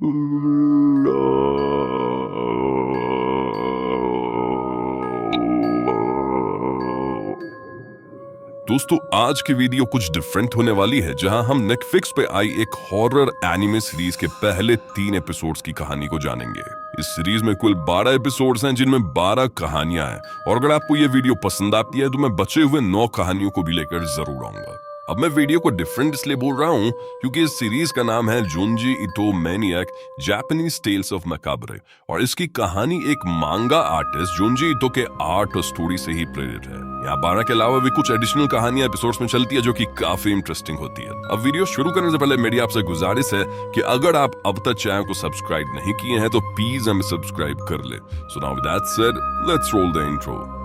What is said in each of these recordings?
दोस्तों, आज की वीडियो कुछ डिफरेंट होने वाली है, जहां हम नेटफ्लिक्स पे आई एक हॉरर एनिमे सीरीज के पहले 3 एपिसोड्स की कहानी को जानेंगे। इस सीरीज में कुल 12 एपिसोड्स हैं, जिनमें 12 कहानियां हैं। और अगर आपको ये वीडियो पसंद आती है तो मैं बचे हुए 9 कहानियों को भी लेकर जरूर आऊंगा। अब मैं वीडियो को डिफरेंट इसलिए बोल रहा हूं क्योंकि इस सीरीज का नाम है जुंजी इतो maniac Japanese tales of macabre, और इसकी कहानी एक मांगा आर्टिस्ट जुंजी इतो के आर्ट और स्टोरी से ही प्रेरित है। यहाँ 12 के अलावा भी कुछ एडिशनल कहानियां एपिसोड्स में चलती है, जो कि काफी इंटरेस्टिंग होती है। अब वीडियो शुरू करने से पहले मेरी आपसे गुजारिश है कि अगर आप अब तक चैनल को सब्सक्राइब नहीं किए हैं तो प्लीज हमें सब्सक्राइब कर ले। So now with that said, let's roll the intro.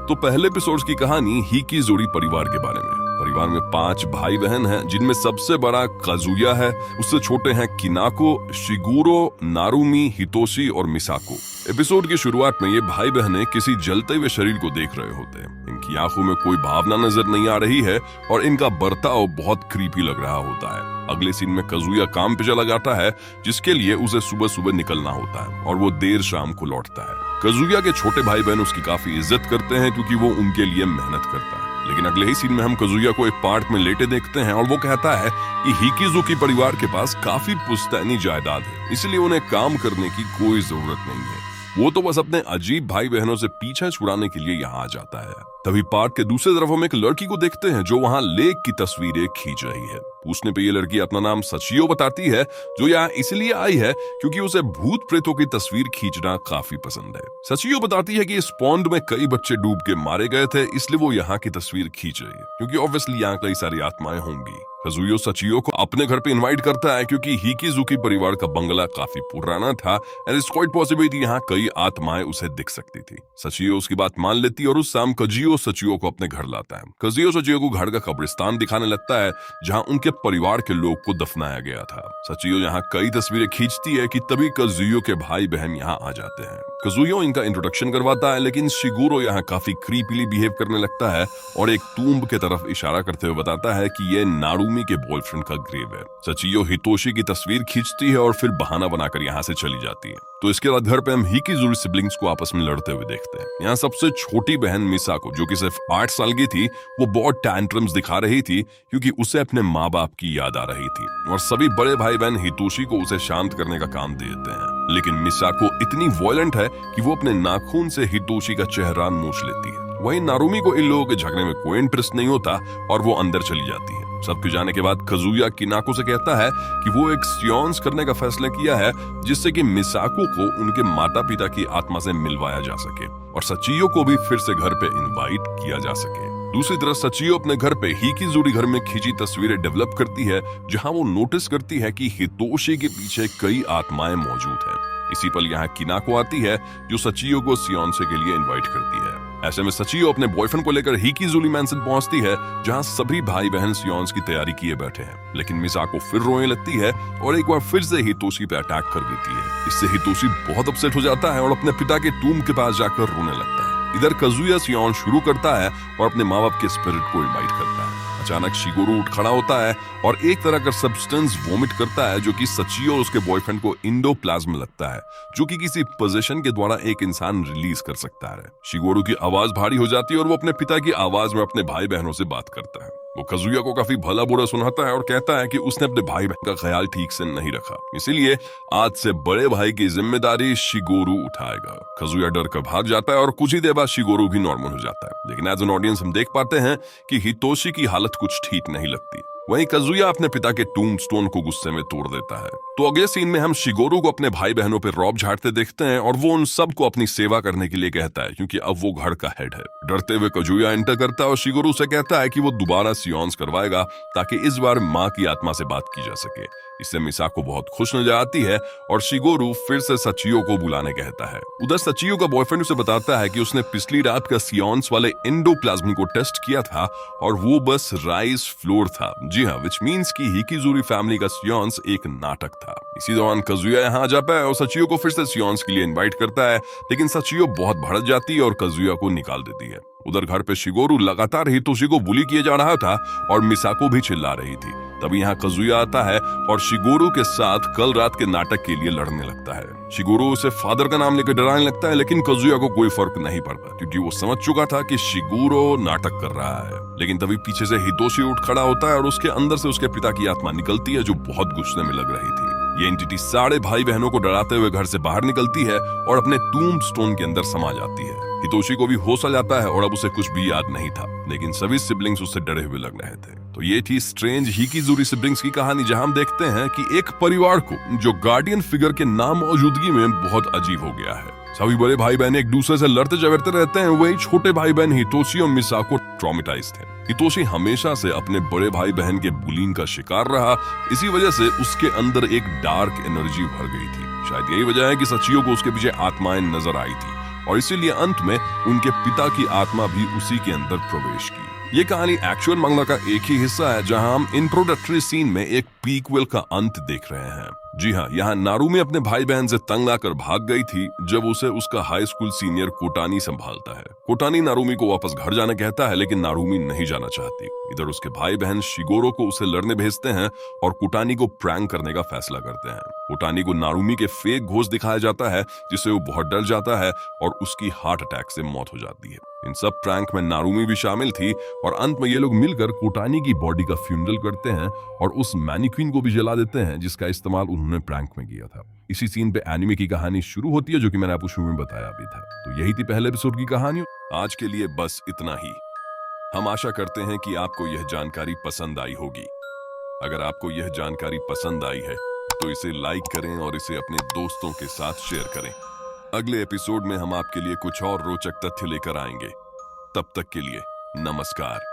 तो पहले एपिसोड की कहानी हिकिजुरी परिवार के बारे में। परिवार में 5 भाई बहन हैं, जिनमें सबसे बड़ा काजुया है, उससे छोटे हैं किनाको, शिगुरो, नारुमी, हितोशी और मिसाको। एपिसोड की शुरुआत में ये भाई बहनें किसी जलते हुए शरीर को देख रहे होते हैं। इनकी आंखों में कोई भावना नजर नहीं आ रही है और इनका बर्ताव बहुत क्रीपी लग रहा होता है। अगले सीन में काजुया काम पे चला जाता है, जिसके लिए उसे सुबह सुबह निकलना होता है और वो देर शाम को लौटता है। काजुया के छोटे भाई बहन उसकी काफी इज्जत करते हैं क्योंकि वो उनके लिए मेहनत करता है। लेकिन अगले ही सीन में हम काजुया को एक पार्क में लेटे देखते हैं और वो कहता है कि हिकिजुकी परिवार के पास काफी पुश्तैनी जायदाद है, इसलिए उन्हें काम करने की कोई जरूरत नहीं है। वो तो बस अपने अजीब भाई बहनों से पीछा छुड़ाने के लिए यहाँ आ जाता है। तभी पार्क के दूसरी तरफ हम एक लड़की को देखते हैं जो वहाँ लेक की तस्वीरें खींच रही है। पूछने पे ये लड़की अपना नाम सचियो बताती है, जो यहाँ इसलिए आई है क्योंकि उसे भूत प्रेतों की तस्वीर खींचना काफी पसंद है। सचियो बताती है कि इस पॉन्ड में कई बच्चे डूब के मारे गए थे, इसलिए वो यहाँ की तस्वीर खींच रही है, क्योंकि ऑब्वियसली यहाँ कई सारी आत्माएं होंगी। काजुया सचियो को अपने घर पे इनवाइट करता है क्योंकि हिकिजुकी परिवार का बंगला काफी पुराना था एंड इट्स क्वाइट पॉसिबल यहाँ कई आत्माएं उसे दिख सकती थी। सचियो उसकी बात मान लेती है और उस शाम काजुया सचियो को अपने घर लाता है। काजुया सचियो को घर का कब्रिस्तान दिखाने लगता है, जहाँ उनके परिवार के लोग को दफनाया गया था। सचियो यहाँ कई तस्वीरें खींचती है कि तभी काजुया के भाई बहन यहाँ आ जाते हैं। काजुया इनका इंट्रोडक्शन करवाता है, लेकिन शिगुरो यहाँ काफी क्रीपीली बिहेव करने लगता है और एक टूम्ब के तरफ इशारा करते हुए बताता है कि ये नारुमी के बॉयफ्रेंड का ग्रेव है। सचियो हितोशी की तस्वीर खींचती है और फिर बहाना बनाकर यहाँ से चली जाती है। तो इसके बाद घर पे हम हिकिजुरी सिबलिंग्स को आपस में लड़ते हुए देखते हैं। यहाँ सबसे छोटी बहन मिसाको, जो कि सिर्फ 8 साल की थी, वो बहुत टैंट्रम्स दिखा रही थी क्योंकि उसे अपने माँ बाप की याद आ रही थी, और सभी बड़े भाई बहन हितोशी को उसे शांत करने का काम दे देते हैं। लेकिन मिसाको इतनी वॉयलेंट है कि वो अपने नाखून से हितोशी का चेहरा नोच लेती है। वहीं नारुमी को इन लोगों के झगड़े में कोई इंटरेस्ट नहीं होता और वो अंदर चली जाती है। सबके जाने के बाद काजुया किनाको से कहता है कि वो एक सियोन्स करने का फैसला किया है, जिससे कि मिसाको को उनके माता पिता की आत्मा से मिलवाया जा सके और सचियो को भी फिर से घर पे इनवाइट किया जा सके। दूसरी तरफ सचियो अपने घर पे हिकिजुरी घर में खींची तस्वीरें डेवलप करती है, जहां वो नोटिस करती है कि हितोशी के पीछे कई आत्माएं मौजूद हैं। इसी पल यहाँ किनाको आती है, जो सचियो को सियोन्से के लिए इनवाइट करती है। ऐसे में सचियो अपने बॉयफ्रेंड को लेकर हिकिजुरी मैंशन पहुंचती है, जहां सभी भाई बहन सियोन्स की तैयारी किए बैठे हैं। लेकिन मिसाको फिर रोने लगती है और एक बार फिर से हितोशी पे अटैक कर देती है। इससे हितोशी बहुत अपसेट हो जाता है और अपने पिता के टूम के पास जाकर रोने लगता है। इधर काजुया सियोन शुरू करता है और अपने माँ बाप के स्पिरिट को इनवाइट करता है। अचानक शिगुरो उठ खड़ा होता है और एक तरह का सब्सटेंस वोमिट करता है, जो कि सचियो और उसके बॉयफ्रेंड को इंडोप्लाज्म लगता है, जो कि किसी पोजीशन के द्वारा एक इंसान रिलीज कर सकता है। शिगुरो की आवाज भारी हो जाती है और वो अपने पिता की आवाज में अपने भाई बहनों से बात करता है। वो काजुया को काफी भला बुरा सुनाता है और कहता है कि उसने अपने भाई बहन का ख्याल ठीक से नहीं रखा, इसीलिए आज से बड़े भाई की जिम्मेदारी शिगुरो उठाएगा। काजुया डर कर भाग जाता है और कुछ ही देर बाद शिगुरो भी नॉर्मल हो जाता है। लेकिन एज एन ऑडियंस हम देख पाते हैं कि हितोशी की हालत कुछ ठीक नहीं लगती। वहीं काजुया अपने पिता के टूम्बस्टोन को गुस्से में तोड़ देता है। तो अगले सीन में हम शिगुरो को अपने भाई बहनों पर रौब झाड़ते देखते हैं और वो उन सबको अपनी सेवा करने के लिए कहता है, क्योंकि अब वो घर का हेड है। डरते हुए काजुया एंटर करता है और शिगुरो से कहता है कि वो दोबारा सियोन्स करवाएगा, ताकि इस बार माँ की आत्मा से बात की जा सके। इससे मिसाको बहुत खुश नजर आती है और शिगुरो फिर से सचियो को बुलाने कहता है। उधर सचियो का बॉयफ्रेंड उसे बताता है कि उसने पिछली रात का सियोन्स वाले एंडोप्लाज्मी को टेस्ट किया था और वो बस राइस फ्लोर था। जी हाँ, विच मीन्स कि हिकिजुरी फैमिली का सियोन्स एक नाटक था। इसी दौरान काजुया यहाँ आ जाता है और सचियो को फिर से सियोन्स के लिए इनवाइट करता है, लेकिन सचियो बहुत भड़क जाती है और काजुया को निकाल देती है। उधर घर पे शिगुरो लगातार हितोशी को बुली किए जा रहा था और मिसाको भी चिल्ला रही थी। तभी यहाँ काजुया आता है और शिगोरो के साथ कल रात के नाटक के लिए लड़ने लगता है। शिगोरो उसे फादर का नाम लेकर डराने लगता है, लेकिन काजुया को कोई फर्क नहीं पड़ता क्योंकि वो समझ चुका था कि शिगोरो नाटक कर रहा है। लेकिन तभी पीछे से हितोशी उठ खड़ा होता है और उसके अंदर से उसके पिता की आत्मा निकलती है जो बहुत गुस्से में लग रही थी। ये एंटिटी सारे भाई बहनों को डराते हुए घर से बाहर निकलती है और अपने टूम्बस्टोन के अंदर समा जाती है। हितोशी को भी होश आ जाता है और अब उसे कुछ भी याद नहीं था, लेकिन सभी सिबलिंग्स उससे डरे हुए लग रहे थे। तो ये थी स्ट्रेंज हिकीजुरी सिबलिंग्स की कहानी, जहां हम देखते हैं कि एक परिवार को जो गार्डियन फिगर के नामौजूदगी में बहुत अजीब हो गया है। सभी बड़े भाई बहन एक दूसरे से लड़ते झगड़ते रहते हैं, वही छोटे भाई बहन हितोशी और मिसाको ट्रॉमेटाइज्ड थे। हितोशी हमेशा से अपने बड़े भाई बहन के बुलिंग का शिकार रहा, इसी वजह से उसके अंदर एक डार्क एनर्जी भर गई थी। शायद यही वजह है कि सचियो को उसके पीछे आत्माएं नजर आई थी और इसीलिए अंत में उनके पिता की आत्मा भी उसी के अंदर प्रवेश की। ये कहानी एक्चुअल मंगला का एक ही हिस्सा है, जहां हम इंट्रोडक्टरी सीन में एक पीक्वेल का अंत देख रहे हैं। जी हाँ, यहाँ नारुमी अपने भाई बहन से तंग आकर भाग गई थी जब उसे उसका हाई स्कूल सीनियर कोटानी संभालता है। कोटानी नारुमी को वापस घर जाना कहता है, लेकिन नारुमी नहीं जाना चाहती। इधर उसके भाई बहन शिगोरो को उसे लड़ने भेजते हैं और कोटानी को प्रैंक करने का फैसला करते हैं। कोटानी को नारुमी के फेक घोस्ट दिखाया जाता है, जिससे वो बहुत डर जाता है और उसकी हार्ट अटैक से मौत हो जाती है। इन सब प्रैंक में नारुमी भी शामिल थी और अंत में ये लोग मिलकर कोटानी की बॉडी का फ्यूनरल करते हैं और उस मैनिक्विन को भी जला देते हैं जिसका इस्तेमाल उन्होंने प्रैंक में किया था। इसी सीन पे एनिमे की कहानी शुरू होती है, जो कि मैंने आपको शुरू में बताया भी था। तो यही थी पहले एपिसोड की कहानी। आज के लिए बस इतना ही। हम आशा करते हैं कि आपको यह जानकारी पसंद आई होगी। अगर आपको यह जानकारी पसंद आई है तो इसे लाइक करें और इसे अपने दोस्तों के साथ शेयर करें। अगले एपिसोड में हम आपके लिए कुछ और रोचक तथ्य लेकर आएंगे। तब तक के लिए नमस्कार।